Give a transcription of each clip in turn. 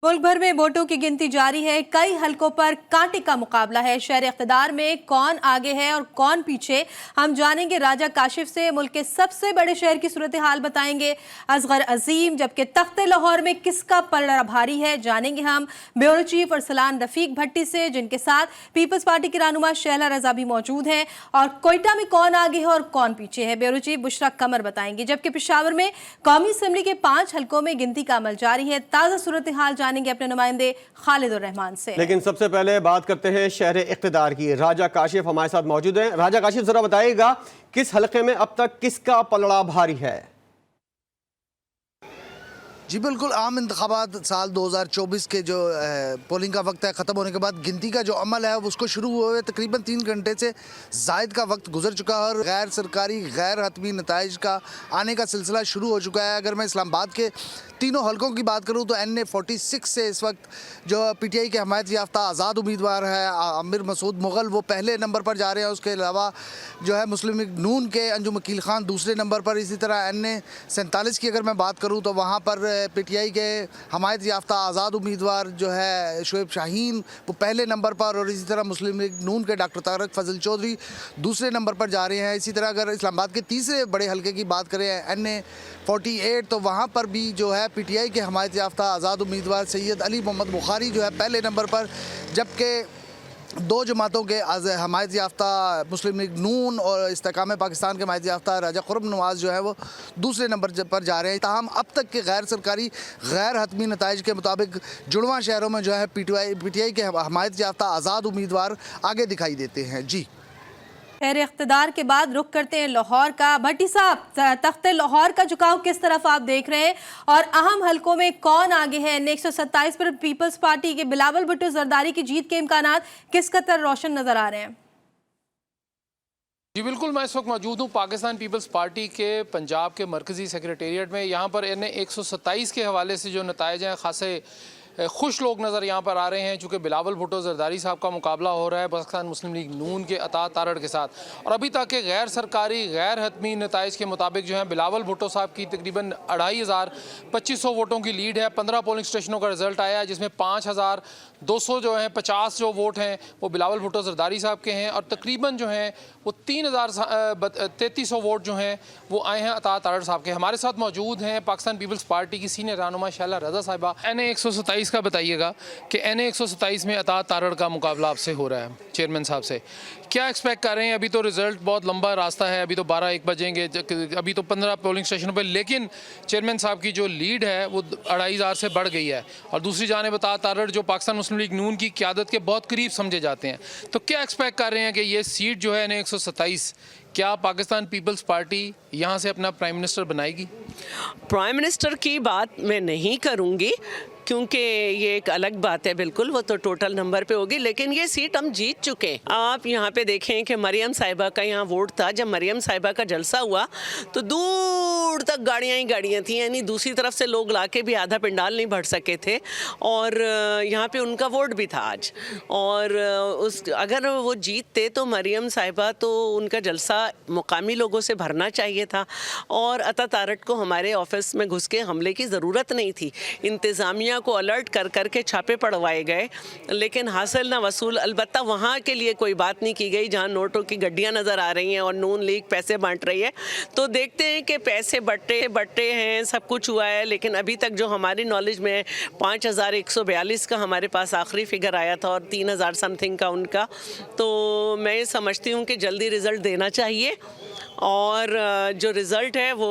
मुल्क भर में वोटों की गिनती जारी है। कई हलकों पर कांटे का मुकाबला है। शहर इख्तिदार में कौन आगे है और कौन पीछे, हम जानेंगे राजा काशिफ से। मुल्क के सबसे बड़े शहर की सूरत हाल बताएंगे असगर अजीम। जबकि तख्ते लाहौर में किसका पलड़ा भारी है, जानेंगे हम ब्यूरो चीफ अरसलान रफीक भट्टी से, जिनके साथ पीपल्स पार्टी की रहनुमा शहला रजा भी मौजूद हैं। और कोयटा में कौन आगे है और कौन पीछे है, ब्यूरो चीफ बुशरा कमर बताएंगी। जबकि पेशावर में कौमी असम्बली के 5 हलकों में गिनती का अमल जारी है। ताज़ा सूरत हाल जानेंगे अपने नुमाइंदे खालिद उर रहमान से। लेकिन सबसे पहले बात करते हैं शहर इख्तिदार की। राजा काशिफ हमारे साथ मौजूद हैं। राजा काशिफ, जरा बताइएगा किस हलके में अब तक किसका पलड़ा भारी है? जी बिल्कुल, आम इंतखाबात साल 2024 के जो पोलिंग का वक्त है, ख़त्म होने के बाद गिनती का जो अमल है उसको शुरू हुए तकरीबन 3 घंटे से ज़ायद का वक्त गुजर चुका है और गैर सरकारी गैर हतमी नताइज का आने का सिलसिला शुरू हो चुका है। अगर मैं इस्लामाबाद के तीनों हलकों की बात करूँ तो NA 46 से इस वक्त जो PTI के हमायत याफ्ता आज़ाद उम्मीदवार है आमिर मसूद मुग़ल, वो पहले नंबर पर जा रहे हैं। उसके अलावा जो है मुस्लिम लीग नून के अंजुम वकील ख़ान दूसरे नंबर पर। इसी तरह NA 47 की अगर मैं बात करूँ तो वहाँ पर PTI के हमायत याफ्ता आज़ाद उम्मीदवार जो है शुएब शाहीन, वो पहले नंबर पर। और इसी तरह मुस्लिम लीग नून के डॉक्टर तारक फजल चौधरी दूसरे नंबर पर जा रहे हैं। इसी तरह अगर इस्लामाबाद के तीसरे बड़े हलके की बात करें NA 48, तो वहाँ पर भी जो है PTI के हमायत याफ्ता आज़ाद उम्मीदवार सैयद अली मोहम्मद बुखारी जो है पहले नंबर पर। जबकि 2 जमातों के हमायत याफ्ता मुस्लिम लीग नून और इस्तेकाम पाकिस्तान के हमायत याफ्ता राजा खुर्रम नवाज़ जो है वो दूसरे नंबर पर जा रहे हैं। ताहम अब तक के गैर सरकारी गैर हतमी नताइज के मुताबिक जुड़वा शहरों में जो है PTI के हमायत याफ्ता आज़ाद उम्मीदवार आगे दिखाई देते हैं। जी, शहर इख्तिदार के बाद रुख करते हैं लाहौर का। भट्टी साहब, तख्ते लाहौर का झुकाव किस तरफ आप देख रहे हैं और अहम हलकों में कौन आगे है? NA 127 पर पीपल्स पार्टी के बिलावल भुट्टो जरदारी की जीत के इम्कानात किस कदर रोशन नजर आ रहे हैं? जी बिल्कुल, मैं इस वक्त मौजूद हूँ पाकिस्तान पीपल्स पार्टी के पंजाब के मरकज़ी सेक्रेटेरिएट में। यहाँ पर NA 127 के हवाले से जो नताइज हैं, खासे खुश लोग नज़र यहाँ पर आ रहे हैं, चूँकि बिलावल भुट्टो जरदारी साहब का मुकाबला हो रहा है पाकिस्तान मुस्लिम लीग नून के अता तारड़ के साथ। और अभी तक के गैर सरकारी गैर हतमी नताइज के मुताबिक जो है बिलावल भुट्टो साहब की तकरीबन 2500 वोटों की लीड है। 15 पोलिंग स्टेशनों का रिजल्ट आया है, जिसमें 5200 जो हैं 50 जो वोट हैं वो बिलावल भुट्टो जरदारी साहब के हैं। और तकरीबन जो हैं वो 3300 वोट जो हैं वो आए हैं अता तारड़ साहब के। हमारे साथ मौजूद हैं पाकिस्तान पीपल्स पार्टी की सीनियर रहनुमा शहला रजा साहिबा। NA 127 का बताइएगा कि NA 127 में अता तारड़ का मुकाबला आपसे हो रहा है, चेयरमैन साहब से क्या एक्सपेक्ट कर रहे हैं? अभी तो रिजल्ट बहुत लंबा रास्ता है, अभी तो 12-1 बजेंगे, अभी तो 15 पोलिंग स्टेशनों पर, लेकिन चेयरमैन साहब की जो लीड है वो 2500 से बढ़ गई है। और दूसरी जानिब अता तारड़ जो पाकिस्तान मुस्लिम लीग नून की क़यादत के बहुत करीब समझे जाते हैं, तो क्या एक्सपेक्ट कर रहे हैं कि ये सीट जो है NA 127 क्या पाकिस्तान पीपल्स पार्टी यहाँ से अपना प्राइम मिनिस्टर बनाएगी? प्राइम मिनिस्टर की बात मैं नहीं करूँगी क्योंकि ये एक अलग बात है, बिल्कुल वो तो टोटल नंबर पे होगी, लेकिन ये सीट हम जीत चुके हैं। आप यहाँ पे देखें कि मरियम साहिबा का यहाँ वोट था। जब मरियम साहिबा का जलसा हुआ तो दूर तक गाड़ियाँ ही गाड़ियाँ थी, यानी दूसरी तरफ से लोग लाके भी आधा पंडाल नहीं भर सके थे। और यहाँ पे उनका वोट भी था आज। और अगर वो जीतते तो मरियम साहिबा तो उनका जलसा मुकामी लोगों से भरना चाहिए था और अता तारड़ को हमारे ऑफिस में घुस के हमले की ज़रूरत नहीं थी। इंतज़ामिया को अलर्ट कर करके छापे पड़वाए गए, लेकिन हासिल ना वसूल। अलबत्ता वहाँ के लिए कोई बात नहीं की गई जहाँ नोटों की गड्डियाँ नज़र आ रही हैं और नून लीग पैसे बांट रही है। तो देखते हैं कि पैसे बट्टे हैं, सब कुछ हुआ है, लेकिन अभी तक जो हमारी नॉलेज में 5142 का हमारे पास आखिरी फिगर आया था और 3000 समथिंग का उनका। तो मैं समझती हूँ कि जल्दी रिज़ल्ट देना चाहिए और जो रिज़ल्ट है वो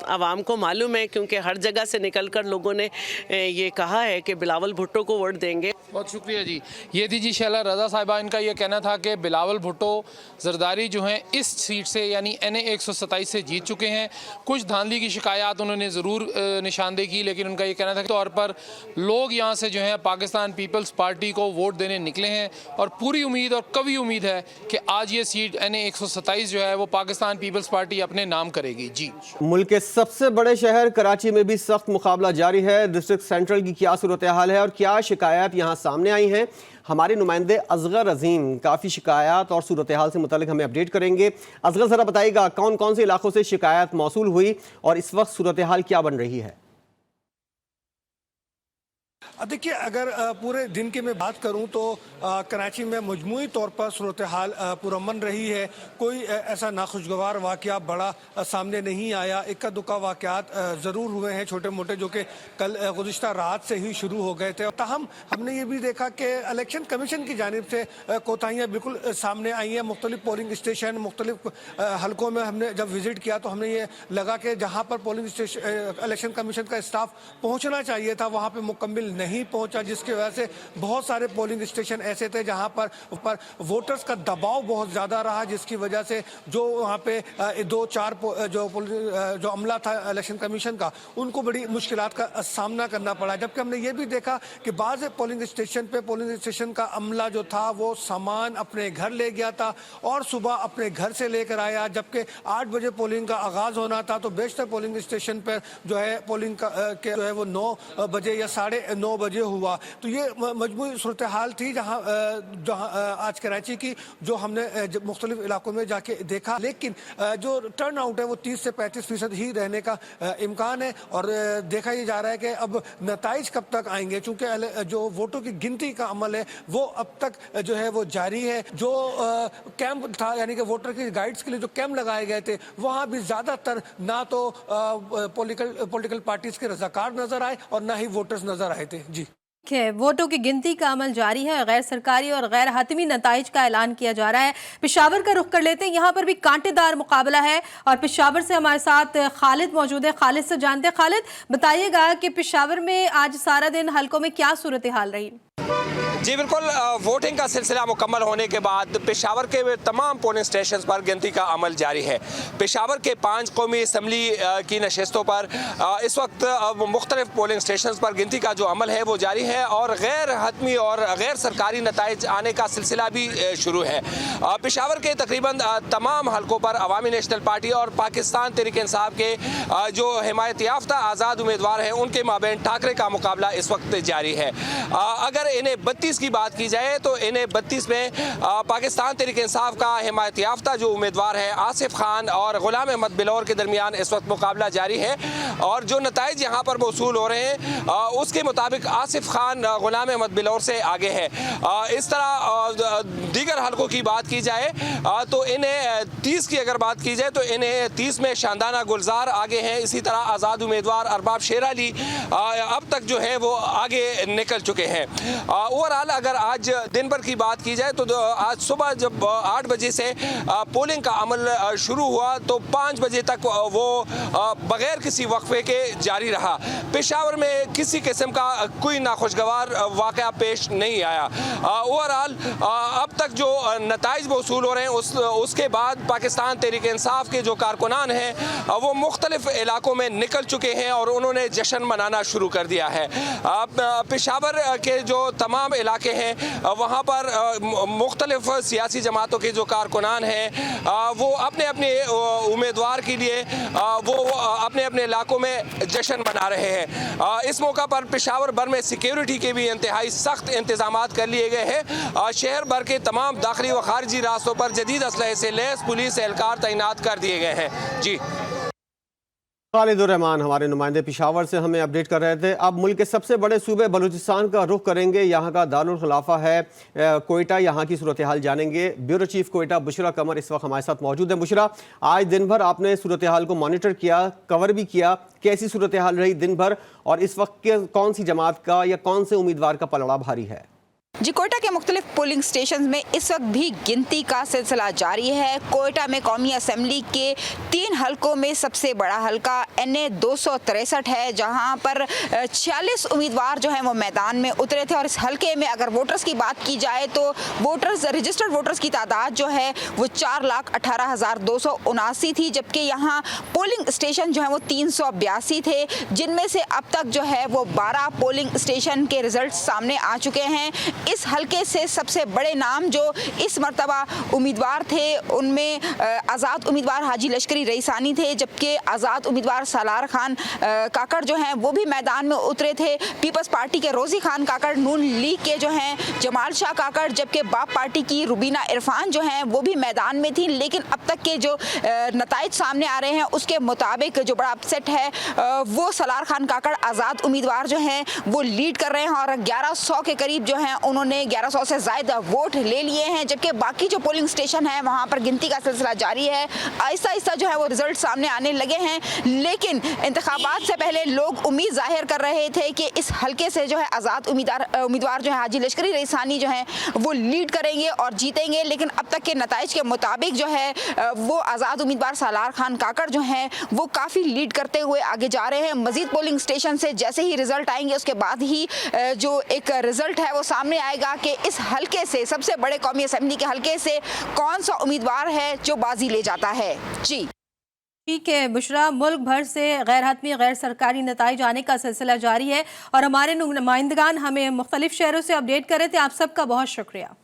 आवाम को मालूम है, क्योंकि हर जगह से निकलकर लोगों ने ये कहा है कि बिलावल भुट्टो को वोट देंगे। बहुत शुक्रिया जी। ये थी जी शहला रजा साहिबा। इनका ये कहना था कि बिलावल भुट्टो जरदारी जो हैं इस सीट से यानी NA 127 से जीत चुके हैं। कुछ धांधली की शिकायत उन्होंने ज़रूर निशानदेही की, लेकिन उनका ये कहना था कि तौर पर लोग यहाँ से जो है पाकिस्तान पीपल्स पार्टी को वोट देने निकले हैं और पूरी उम्मीद और कभी उम्मीद है कि आज ये सीट NA 127 जो है वो पाकिस्तान पीपल्स पार्टी अपने नाम करेगी। जी, मुल्क के सबसे बड़े शहर कराची में भी सख्त मुकाबला जारी है। डिस्ट्रिक्ट सेंट्रल की क्या सूरत हाल है और क्या शिकायत यहाँ सामने आई हैं? हमारे नुमाइंदे असगर अजीम काफ़ी शिकायत और सूरत हाल से मुतालिक हमें अपडेट करेंगे। असगर, ज़रा बताइएगा कौन कौन से इलाकों से शिकायत मौसूल हुई और इस वक्त सूरत हाल क्या बन रही है? देखिए, अगर पूरे दिन की मैं बात करूं तो कराची में मजमूई तौर पर सूरत हाल पुरअमन रही है। कोई ऐसा नाखुशगवार वाक़या बड़ा सामने नहीं आया। इक्का दुक्का वाक़यात ज़रूर हुए हैं छोटे मोटे, जो कि कल गुज़िश्ता रात से ही शुरू हो गए थे। ताहम हमने ये भी देखा कि इलेक्शन कमीशन की जानिब से कोताहियाँ बिल्कुल सामने आई हैं। मुख्तलिफ पोलिंग स्टेशन, मुख्तलिफ हलकों में हमने जब विज़िट किया तो हमने ये लगा कि जहाँ पर पोलिंग स्टेशन इलेक्शन कमीशन का स्टाफ पहुँचना चाहिए था वहाँ पर मुकम्मिल नहीं पहुँचा, जिसकी वजह से बहुत सारे पोलिंग स्टेशन ऐसे थे जहाँ पर वोटर्स का दबाव बहुत ज़्यादा रहा, जिसकी वजह से जो वहाँ पे दो चार जो अमला था इलेक्शन कमीशन का, उनको बड़ी मुश्किलात का सामना करना पड़ा। जबकि हमने ये भी देखा कि बाज़ पोलिंग स्टेशन का अमला जो था वो सामान अपने घर ले गया था और सुबह अपने घर से लेकर आया, जबकि 8 बजे पोलिंग का आगाज़ होना था। तो बेशतर पोलिंग स्टेशन पर जो है पोलिंग के जो है वो 9 बजे या 9:30 बजे हुआ। तो ये मजमूई सूरत हाल थी जहाँ आज कराची की जो हमने मुख्तलिफ इलाकों में जाके देखा। लेकिन जो टर्न आउट है वो 30 से 35% ही रहने का इम्कान है। और देखा ये जा रहा है कि अब नताइज कब तक आएंगे, चूँकि जो वोटों की गिनती का अमल है वो अब तक जो है वो जारी है। जो कैंप था, यानी कि वोटर की गाइड्स के लिए जो कैंप लगाए गए थे, वहाँ भी ज़्यादातर ना तो पॉलिटिकल पार्टीज के रज़ाकार नज़र आए और ना ही वोटर्स नज़र आए थे। जी, वोटों की गिनती का अमल जारी है। गैर सरकारी और गैर हतमी नताइज का ऐलान किया जा रहा है। पेशावर का रुख कर लेते हैं, यहाँ पर भी कांटेदार मुकाबला है और पेशावर से हमारे साथ खालिद मौजूद है। खालिद से जानते हैं। खालिद, बताइएगा कि पेशावर में आज सारा दिन हलकों में क्या सूरत हाल रही? जी बिल्कुल, वोटिंग का सिलसिला मुकम्मल होने के बाद पेशावर के तमाम पोलिंग स्टेशन पर गिनती का अमल जारी है। पेशावर के 5 कौमी असम्बली की नशस्तों पर इस वक्त मुख्तलिफ पोलिंग स्टेशन पर गिनती का जो अमल है वो जारी है और गैर हतमी और गैर सरकारी नताइज आने का सिलसिला भी शुरू है। पेशावर के तकरीबन तमाम हलकों पर अवामी नेशनल पार्टी और पाकिस्तान तहरीक इंसाफ के जो हिमायत याफ्ता आज़ाद उम्मीदवार हैं उनके माबैन टाकरे का मुकाबला इस वक्त जारी है। अगर इन्हें 32 की बात की जाए तो इन्हें 32 में पाकिस्तान तहरीक इंसाफ का हिमायत याफ्ता जो उम्मीदवार है आसिफ खान और गुलाम अहमद बिलौर के दरमियान इस वक्त मुकाबला जारी है। और जो नताइज यहाँ पर मौसूल हो रहे हैं उसके मुताबिक आसिफ खान गुलाम अहमद बिलौर से आगे है। इस तरह दीगर हलकों की बात की जाए तो इन्हें 30 की अगर बात की जाए तो इन्हें 30 में शानदाना गुलजार आगे हैं। इसी तरह आज़ाद उम्मीदवार अरबाब शेर अली अब तक जो है वो आगे निकल चुके हैं। ओवरऑल अगर आज दिन भर की बात की जाए तो आज सुबह जब 8 बजे से पोलिंग का अमल शुरू हुआ तो 5 बजे तक वो बगैर किसी वक्फे के जारी रहा। पेशावर में किसी किस्म का कोई नाखुशगवार वाक़या पेश नहीं आया। ओवरऑल अब तक जो नताइज मौसूल हो रहे हैं उसके बाद पाकिस्तान तहरीक इंसाफ के जो कारकुनान हैं वो मुख्तलिफ इलाकों में निकल चुके हैं और उन्होंने जश्न मनाना शुरू कर दिया है। पेशावर के जो तमाम इलाके हैं वहाँ पर मुख्तलिफ सियासी जमातों के जो कारकुनान हैं वो अपने अपने उम्मीदवार के लिए वो अपने अपने इलाकों में जश्न मना रहे हैं। इस मौका पर पेशावर भर में सिक्योरिटी के भी इंतहाई सख्त इंतजाम कर लिए गए हैं। शहर भर के तमाम दाखिली व खारजी रास्तों पर जदीद असलहे से लैस पुलिस एहलकार तैनात कर दिए गए हैं। जी, खालिदुर रहमान हमारे नुमाइंदे पेशावर से हमें अपडेट कर रहे थे। अब मुल्क के सबसे बड़े सूबे बलूचिस्तान का रुख करेंगे। यहाँ का दारुल खिलाफा है कोयटा, यहाँ की सूरत हाल जानेंगे। ब्यूरो चीफ कोयटा बुशरा कमर इस वक्त हमारे साथ मौजूद है। बुशरा, आज दिन भर आपने सूरत हाल को मॉनिटर किया, कवर भी किया, कैसी सूरत हाल रही दिन भर और इस वक्त कौन सी जमात का या कौन से उम्मीदवार का पलड़ा भारी है? जी, कोयटा के मुख्तलिफ पोलिंग स्टेशन में इस वक्त भी गिनती का सिलसिला जारी है। कोयटा में कौमी असम्बली के 3 हलकों में सबसे बड़ा हलका NA 263 है, जहां पर 46 उम्मीदवार जो हैं वो मैदान में उतरे थे। और इस हलके में अगर वोटर्स की बात की जाए तो रजिस्टर्ड वोटर्स की तादाद जो है वो 4,18,279 थी, जबकि यहाँ पोलिंग स्टेशन जो है वो 382 थे, जिनमें से अब तक जो है वो 12 पोलिंग स्टेशन के रिजल्ट सामने आ चुके हैं। इस हलके से सबसे बड़े नाम जो इस मर्तबा उम्मीदवार थे उनमें आज़ाद उम्मीदवार हाजी लश्करी रईसानी थे, जबकि आज़ाद उम्मीदवार सालार खान काकड़ जो हैं वो भी मैदान में उतरे थे। पीपल्स पार्टी के रोज़ी खान काकड़, नून लीग के जो हैं जमाल शाह काकड़, जबकि बाप पार्टी की रुबीना इरफान जो हैं वो भी मैदान में थी। लेकिन अब तक के जो नताइज सामने आ रहे हैं उसके मुताबिक जो बड़ा अपसेट है वो सलार खान काकड़ आज़ाद उम्मीदवार जो हैं वो लीड कर रहे हैं और 1100 के करीब जो हैं उन्होंने 1100 से ज़्यादा वोट ले लिए हैं, जबकि बाकी जो पोलिंग स्टेशन है वहाँ पर गिनती का सिलसिला जारी है। आहिस्ता आहिस्ता जो है वो रिजल्ट सामने आने लगे हैं, लेकिन इंतखाबात से पहले लोग उम्मीद जाहिर कर रहे थे कि इस हलके से जो है आज़ाद उम्मीदवार जो है हाजी लश्करी रईसानी जो हैं वो लीड करेंगे और जीतेंगे। लेकिन अब तक के नताइज के मुताबिक जो है वो आज़ाद उम्मीदवार सालार खान काकड़ जो हैं वो काफ़ी लीड करते हुए आगे जा रहे हैं। मजीद पोलिंग स्टेशन से जैसे ही रिजल्ट आएंगे उसके बाद ही जो एक रिजल्ट है वो सामने आएगा कि इस हलके से, सबसे बड़े कौमी असेंबली के हलके से कौन सा उम्मीदवार है जो बाजी ले जाता है। जी ठीक है बुशरा, मुल्क भर से गैर हतमी गैर सरकारी नताइज आने का सिलसिला जारी है और हमारे नुमाइंदगान हमें मुख्तलिफ शहरों से अपडेट कर रहे थे। आप सबका बहुत शुक्रिया।